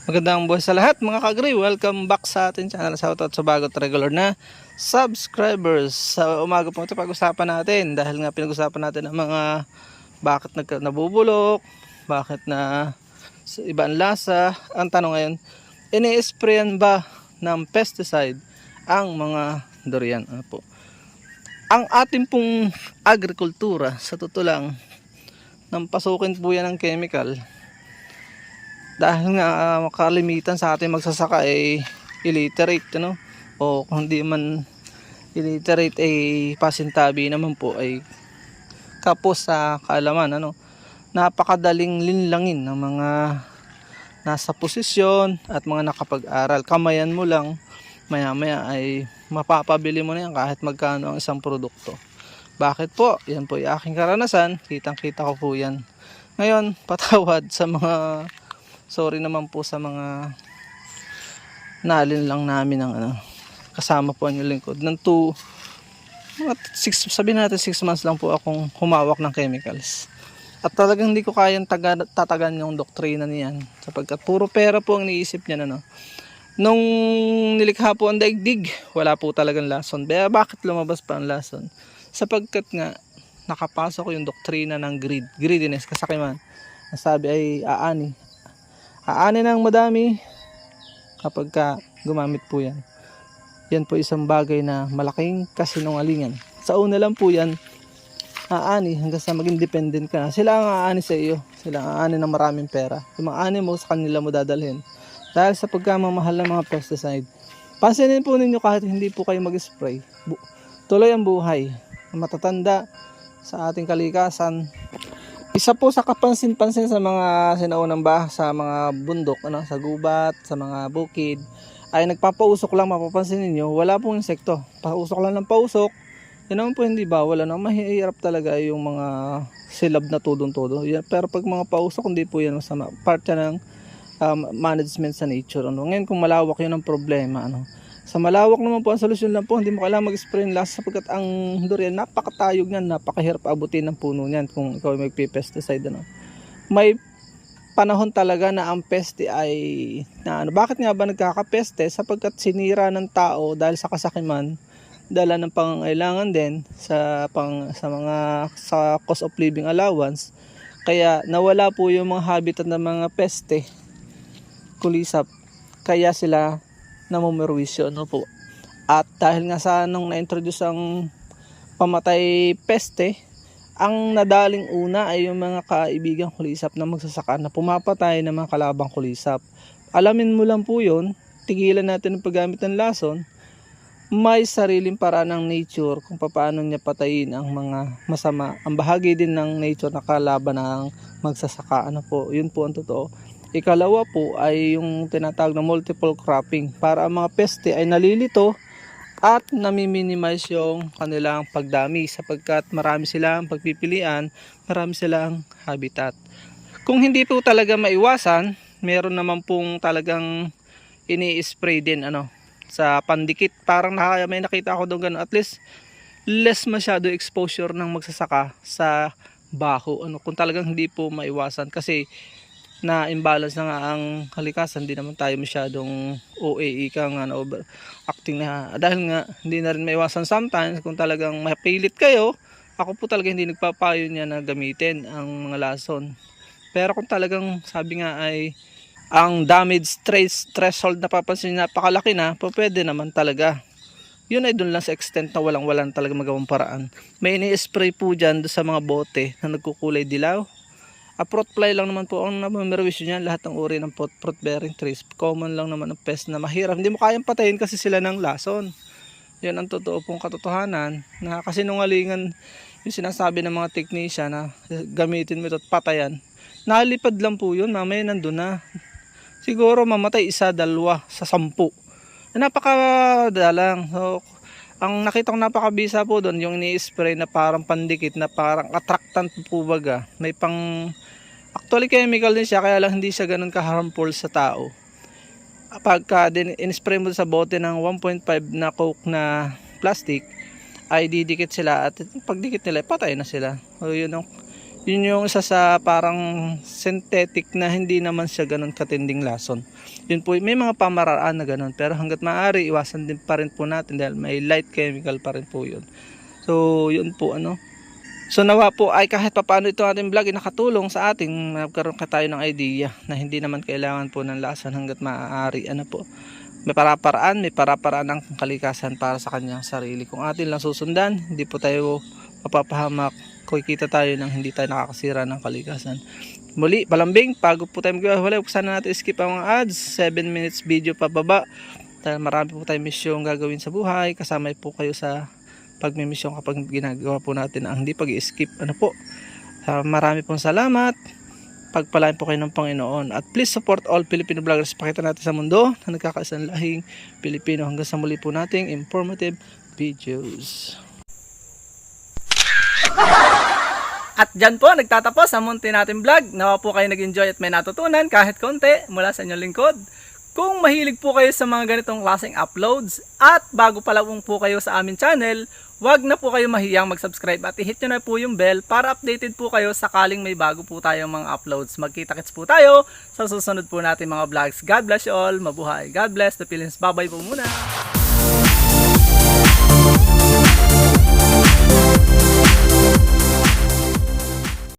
Magandang buhay sa lahat mga kagri. Welcome back sa ating channel. Shoutout sa bago at regular na subscribers. Sa umaga po ito pag-usapan natin dahil nga pinag-usapan natin ang mga bakit nabubulok, bakit na iba ang lasa. Ang tanong ngayon, ini-sprayan ba ng pesticide ang mga durian? Ano po? Ang ating pong agrikultura, sa totoo lang, nang pasukin po yan ng chemical, dahil nga kalimitan sa ating magsasaka ay illiterate, ano? O kung hindi man illiterate ay pasintabi naman po ay kapos sa kaalaman, ano? Napakadaling linlangin ng mga nasa posisyon at mga nakapag-aral. Kamayan mo lang, maya maya ay mapapabili mo na yan kahit magkano ang isang produkto. Bakit po? Yan po yung aking karanasan, kitang kita ko po yan. Ngayon, patawad sa mga sorry naman po sa mga nalin lang namin ng kasama po ang lingkod ng 6, sabihin natin 6 months lang po akong humawak ng chemicals. At talagang hindi ko kayang tatagan yung doktrina niyan sapagkat puro pera po ang iniisip niya nung nilikha po ang daigdig, wala po talagang lason. Kaya bakit lumabas pa ang lason? Sapagkat nga nakapasok yung doktrina ng greediness, kasakiman. Ang sabi ay aani ng madami kapag gumamit po yan. Yan po isang bagay na malaking kasinungalingan. Sa una lang po yan, aani hanggang sa maging dependent ka. Sila ang aani sa iyo. Sila ang aani ng maraming pera. Yung mga aani mo sa kanila mo dadalhin. Dahil sa pagkamamahal ng mga pesticide. Pansinin po ninyo kahit hindi po kayo mag-spray. Tuloy ang buhay. Matatanda sa ating kalikasan. Isa po sa kapansin-pansin sa mga sinaunang sa mga bundok, sa gubat, sa mga bukid, ay nagpapausok lang. Mapapansin niyo, wala pong insekto. Pausok lang ng pausok. Yan naman po hindi bawal. Mahirap talaga yung mga silab na tudong-todo. Pero pag mga pausok, hindi po yan masama. Part yan ng management sa nature. Ngayon kung malawak yun ang problema, sa malawak naman po ang solusyon lang po, hindi mo kailangan mag-spray ng last sapagkat ang durian napakatayog niyan, napakahirap abutin ng puno niyan kung ikaw ay magpe-pesticide. May panahon talaga na ang peste ay bakit nga ba nagkakapeste? Sapagkat sinira ng tao dahil sa kasakiman, dala ng pangangailangan din sa cost of living allowance. Kaya nawala po yung mga habitat ng mga peste, kulisap, kaya sila namumurwisyo, po. At dahil nga sa nung na-introduce ang pamatay peste, ang nadaling una ay yung mga kaibigang kulisap na magsasaka na pumapatay ng mga kalabang kulisap. Alamin mo lang po yun, tigilan natin ang paggamit ng lason. May sariling paraan ng nature kung paano niya patayin ang mga masama. Ang bahagi din ng nature na kalaban ng magsasaka, po. Yun po ang totoo. Ikalawa po ay yung tinatawag na multiple cropping para ang mga peste ay nalilito at nami-minimize yung kanilang pagdami sapagkat marami silang pagpipilian, marami silang habitat. Kung hindi po talaga maiwasan, meron naman pong talagang ini-spray din sa pandikit. Parang may nakita ako doon at least less masyado exposure ng magsasaka sa baho. Kung talagang hindi po maiwasan kasi na imbalance na nga ang kalikasan, hindi naman tayo masyadong OA overacting na dahil nga hindi na rin maiwasan sometimes kung talagang mapilit kayo. Ako po talaga hindi nagpapayo niya na gamitin ang mga lason, pero kung talagang sabi nga ay ang damage threshold napapansin napakalaki na, pwede naman talaga. Yun ay dun lang sa extent na walang talaga magawang paraan. May ini-spray po dyan sa mga bote na nagkukulay dilaw. Fruit fly lang naman po ang namamirwisyo niyan. Lahat ng uri ng fruit bearing trees, common lang naman ang pest na mahirap, hindi mo kayang patayin kasi sila ng lason. Yan ang totoo pong katotohanan na kasinungalingan yung sinasabi ng mga technician na gamitin mo ito at patayan. Nalipad lang po yun, mamaya nandun na. Siguro mamatay 1, 2 sa 10. Napakadalang. So, ang nakita ko napakabisa po doon yung ini-spray na parang pandikit na parang attractant po baga. May actually chemical din siya kaya lang hindi siya ganun ka-harmful sa tao. Pagka in-spray mo sa bote ng 1.5 na coke na plastic ay didikit sila at pagdikit nila patay na sila. So yun ang Yun yung isa sa parang synthetic na hindi naman siya ganun katinding lason. Yun po, may mga pamaraan na ganun, pero hanggat maaari iwasan din pa rin po natin dahil may light chemical pa rin po yun. So yun po ano. So nawa po ay kahit papaano ito ating vlog ay nakatulong sa ating magkaroon ka tayo ng idea na hindi naman kailangan po ng lason hanggat maaari ano po. May paraparaan ng kalikasan para sa kanyang sarili. Kung atin lang susundan, hindi po tayo mapapahamak. Kikita tayo ng hindi tayo nakakasira ng kalikasan. Muli, palambing, bago po tayo maghiwalay, sana natin skip ang mga ads. 7 minutes video pababa. Dahil marami po tayong misyon gagawin sa buhay. Kasama po kayo sa pagmimisyon kapag ginagawa po natin ang hindi pag-skip. Ano po? Marami pong salamat. Pagpalain po kayo ng Panginoon. At please support all Filipino vloggers. Pakita natin sa mundo na nagkakaisang lahing Pilipino. Hanggang sa muli po nating informative videos. At dyan po nagtatapos ang munti natin vlog. Nawa po kayo nag-enjoy at may natutunan kahit konti mula sa inyong lingkod. Kung mahilig po kayo sa mga ganitong klaseng uploads at bago pa lang po kayo sa aming channel, wag na po kayo mahiyang mag-subscribe at i-hit nyo na po yung bell para updated po kayo sakaling may bago po tayong mga uploads. Magkita-kits po tayo sa susunod po natin mga vlogs. God bless you all. Mabuhay. God bless the Philippines. Bye-bye po muna.